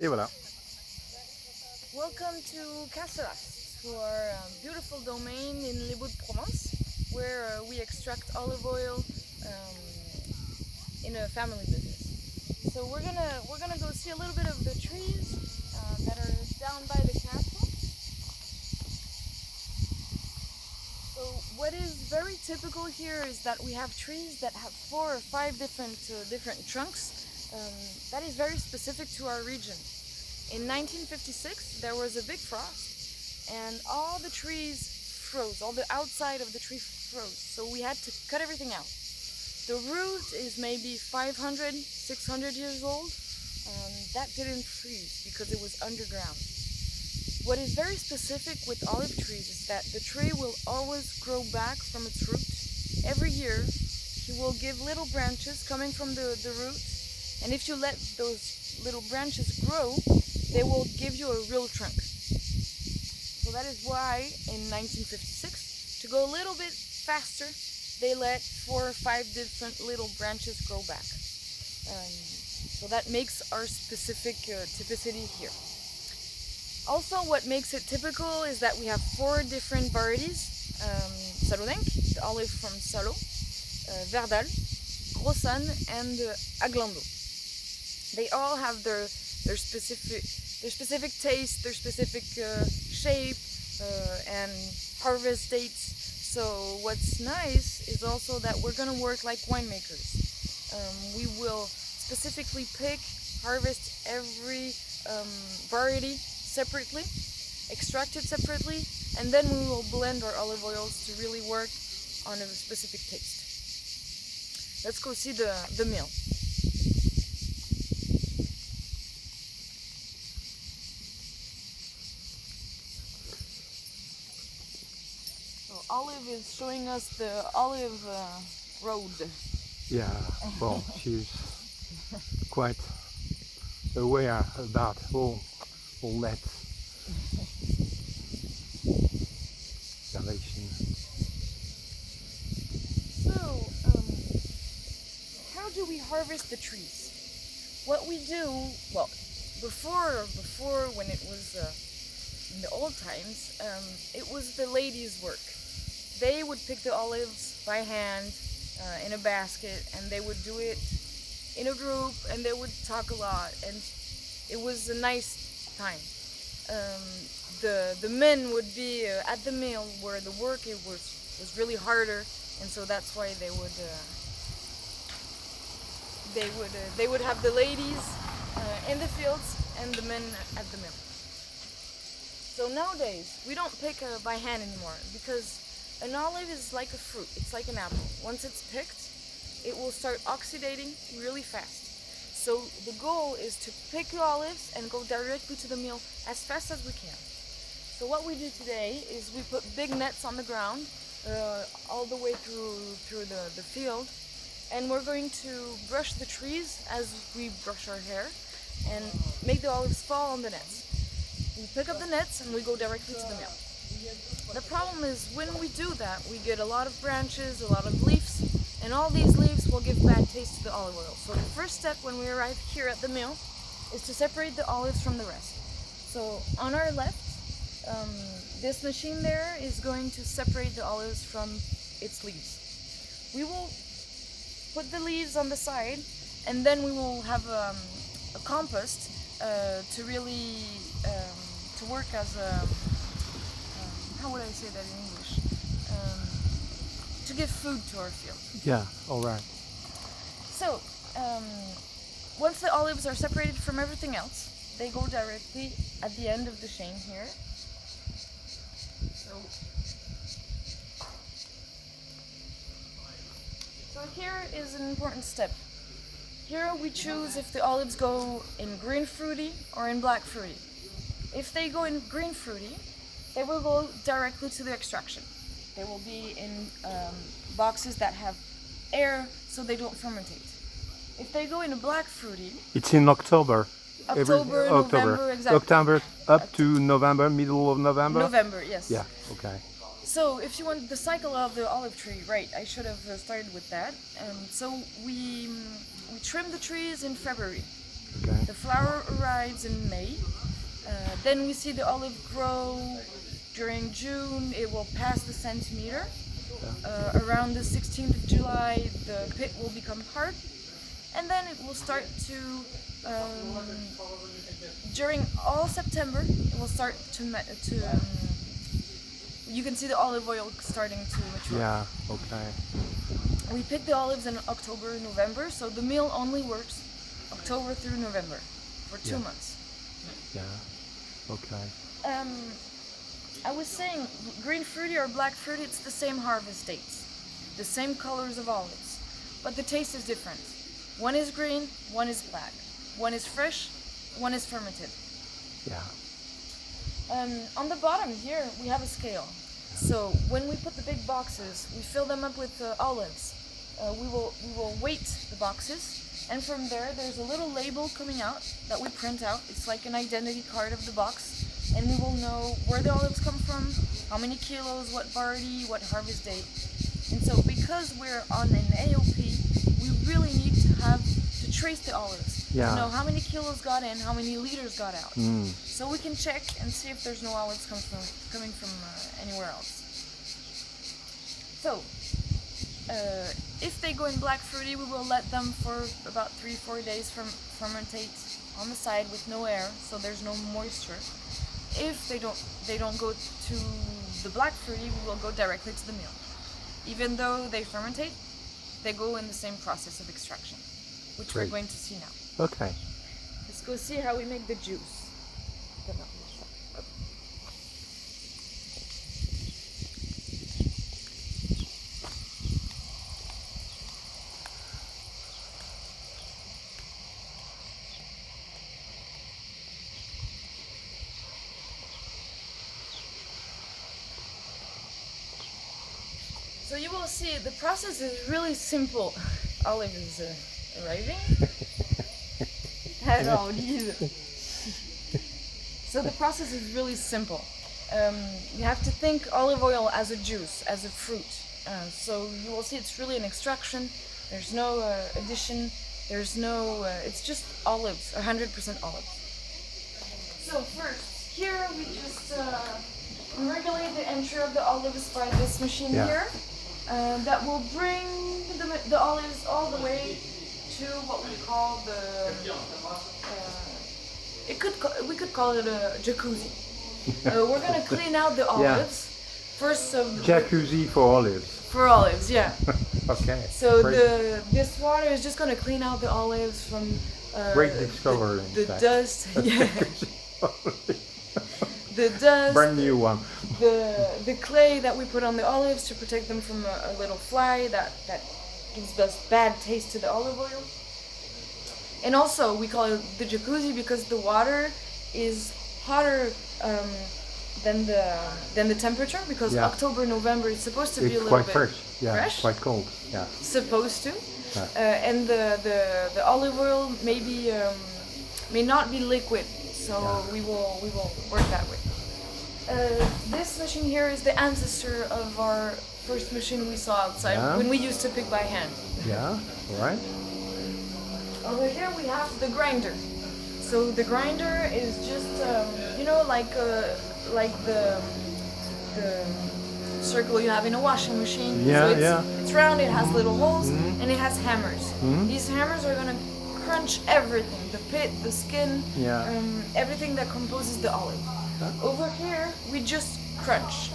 Et voilà. Welcome to Castelas, to our beautiful domain in Les Boues-de-Provence, where we extract olive oil in a family business. So we're gonna go see a little bit of the trees that are down by the castle. So what is very typical here is that we have trees that have 4 or 5 different trunks. That is very specific to our region. In 1956, there was a big frost, and all the trees froze. All the outside of the tree froze. So we had to cut everything out. The root is maybe 500, 600 years old. That didn't freeze because it was underground. What is very specific with olive trees is that the tree will always grow back from its root. Every year, he will give little branches coming from the root, and if you let those little branches grow, they will give you a real trunk. So that is why in 1956, to go a little bit faster, they let 4 or 5 different little branches grow back. So that makes our specific typicity here. Also, what makes it typical is that we have 4 different varieties. Salonenc, the olive from Salo, Verdal, Grossan, and Aglando. They all have their specific taste, their specific shape, and harvest dates. So what's nice is also that we're gonna work like winemakers. We will specifically pick, harvest every variety separately, extract it separately, and then we will blend our olive oils to really work on a specific taste. Let's go see the mill. So Olive is showing us the olive road. Yeah, well, she's quite aware about all that installation. So, how do we harvest the trees? What we do, well, before when it was in the old times, it was the ladies' work. They would pick the olives by hand in a basket, and they would do it in a group, and they would talk a lot, and it was a nice time. The men would be at the mill where the work it was really harder, and so that's why they would have the ladies in the fields and the men at the mill. So nowadays we don't pick by hand anymore because an olive is like a fruit. It's like an apple. Once it's picked, it will start oxidating really fast. So the goal is to pick the olives and go directly to the mill as fast as we can. So what we do today is we put big nets on the ground all the way through the field, and we're going to brush the trees as we brush our hair and make the olives fall on the nets. We pick up the nets and we go directly to the mill. The problem is when we do that, we get a lot of branches, a lot of leaves, and all these leaves will give bad taste to the olive oil. So the first step when we arrive here at the mill is to separate the olives from the rest. So on our left, this machine there is going to separate the olives from its leaves. We will put the leaves on the side, and then we will have a compost to really to work as a how would I say that in English? To give food to our field. Yeah, all right. So once the olives are separated from everything else, they go directly at the end of the chain here. So here is an important step. Here we choose if the olives go in green fruity or in black fruity. If they go in green fruity, they will go directly to the extraction. They will be in boxes that have air so they don't fermentate. If they go in a black fruity, It's in October. October, November, exactly. October up to November, middle of November? November, yes. Yeah, okay. So if you want the cycle of the olive tree, right, I should have started with that. So we trim the trees in February. Okay. The flower arrives in May. Then we see the olive grow. During June, it will pass the centimeter. Around the 16th of July, the pit will become hard, and then it will start to. During all September, it will start to. You can see the olive oil starting to mature. Yeah. Okay. We pick the olives in October, November, so the mill only works October through November for 2 months. Yeah. Okay. I was saying, green fruity or black fruity, it's the same harvest dates, the same colors of olives, but the taste is different. One is green, one is black. One is fresh, one is fermented. Yeah. On the bottom here, we have a scale. So when we put the big boxes, we fill them up with olives. We will weight the boxes, and from there's a little label coming out that we print out. It's like an identity card of the box, and we will know where the olives come from, how many kilos, what variety, what harvest date. And so because we're on an AOP, we really need to trace the olives. Yeah. To know how many kilos got in, how many liters got out. Mm. So we can check and see if there's no olives coming from anywhere else. So, if they go in black fruity, we will let them for about 3-4 days fermentate on the side with no air, so there's no moisture. If they don't go to the black fruity, we will go directly to the mill. Even though they fermentate, they go in the same process of extraction, which Great. we're going to see now. Okay. Let's go see how we make the juice. So you will see the process is really simple. Olive is arriving. Alors, Lise. So the process is really simple. You have to think olive oil as a juice, as a fruit. So you will see it's really an extraction. There's no addition. There's no. It's just olives, 100% olives. So first, here we just regulate the entry of the olives by this machine here. That will bring the olives all the way to what we call we could call it a jacuzzi. We're gonna clean out the olives first. Jacuzzi for olives. For olives, yeah. Okay. So this water is just gonna clean out the olives from great discovery. The dust. Yeah. The dust. Brand new one. The clay that we put on the olives to protect them from a little fly that gives us bad taste to the olive oil. And also we call it the jacuzzi because the water is hotter than the temperature, because October, November it's supposed to be a little bit fresh. Yeah, fresh. quite cold. Yeah. Supposed to. And the olive oil may not be liquid, so we will work that way. This machine here is the ancestor of our first machine we saw outside when we used to pick by hand. Yeah, alright. Over here we have the grinder. So the grinder is just, like the circle you have in a washing machine. It's round, it has little holes, and it has hammers. These hammers are going to crunch everything, the pit, the skin, everything that composes the olive. Over here, we just crunch.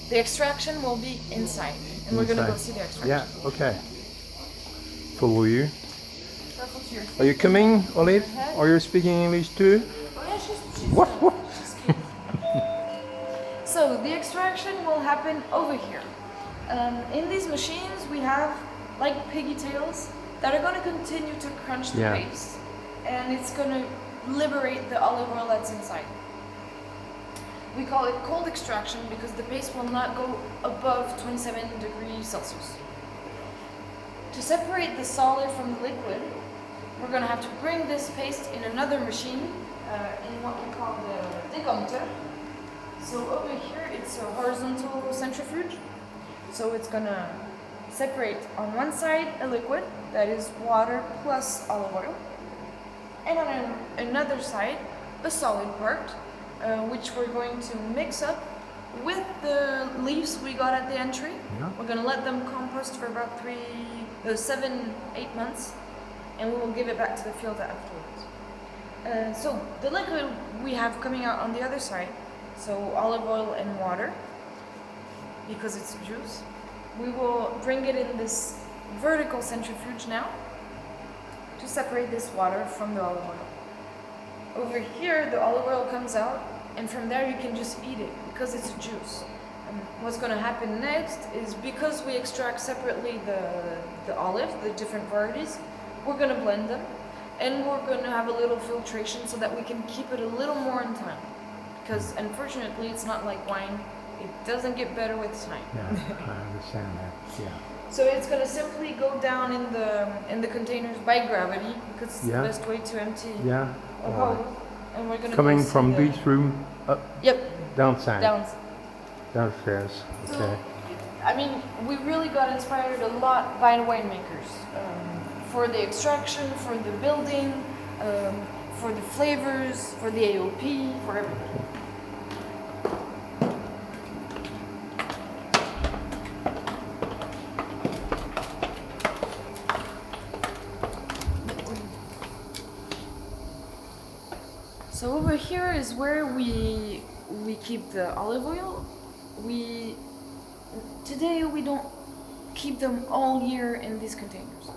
The extraction will be inside, and we're gonna go see the extraction. Yeah, okay. Follow you. Are you coming, Olive? Are you speaking English too? Oh yeah, she's So the extraction will happen over here. In these machines, we have like piggy tails that are gonna continue to crunch the paste, and it's gonna liberate the olive oil that's inside. We call it cold extraction because the paste will not go above 27 degrees Celsius. To separate the solid from the liquid, we're going to have to bring this paste in another machine, in what we call the décompteur. So over here it's a horizontal centrifuge. So it's going to separate on one side a liquid, that is water plus olive oil. And on another side, a solid part, which we're going to mix up with the leaves we got at the entry. Yeah. We're going to let them compost for about 7, 8 months, and we will give it back to the field afterwards. So the liquid we have coming out on the other side, so olive oil and water, because it's juice, we will bring it in this vertical centrifuge now to separate this water from the olive oil. Over here, the olive oil comes out, and from there you can just eat it because it's a juice. And what's going to happen next is, because we extract separately the olive, the different varieties, we're going to blend them, and we're going to have a little filtration so that we can keep it a little more in time. Because unfortunately, it's not like wine; it doesn't get better with time. Yeah, I understand that. Yeah. So it's going to simply go down in the containers by gravity, because it's the best way to empty Yeah. a hole. And we're going to Coming from this room up. Yep. Downside. Downstairs. Okay. I mean, we really got inspired a lot by the winemakers for the extraction, for the building, for the flavors, for the AOP, for everything. So over here is where we keep the olive oil. Today we don't keep them all year in these containers.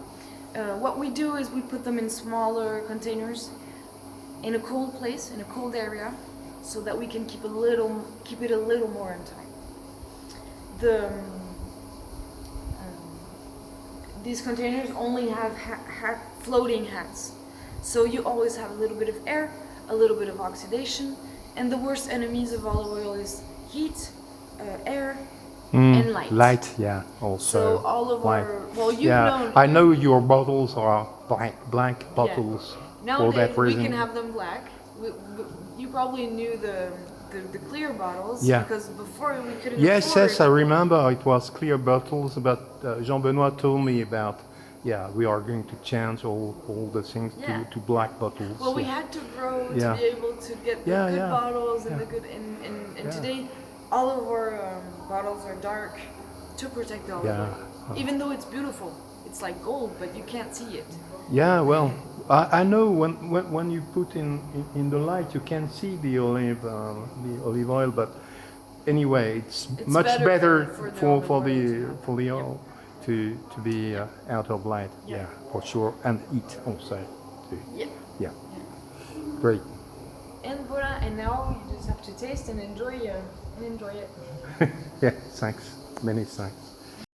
What we do is we put them in smaller containers in a cold place, in a cold area, so that we can keep it a little more in time. These containers only have floating hats, so you always have a little bit of air, a little bit of oxidation, and the worst enemies of olive oil is heat, air, and light. Light, yeah, also. So all of our, I know your bottles are black bottles. Yeah. For that Nowadays we reason. can have them black. You probably knew the clear bottles, because before we couldn't afford. Yes, I remember it was clear bottles, but Jean-Benoit told me about, we are going to change all the things to black bottles. Well, we had to grow to be able to get the good bottles and the good, and today all of our bottles are dark to protect the olive oil. Even though it's beautiful, it's like gold, but you can't see it. Yeah, well, I know when you put in the light, you can see the olive oil, but anyway, it's much better for the oil to be out of light. Yeah, for sure, and eat also too. Yeah. Great. And voila, and now you just have to taste and enjoy it. Yeah, thanks. Many thanks.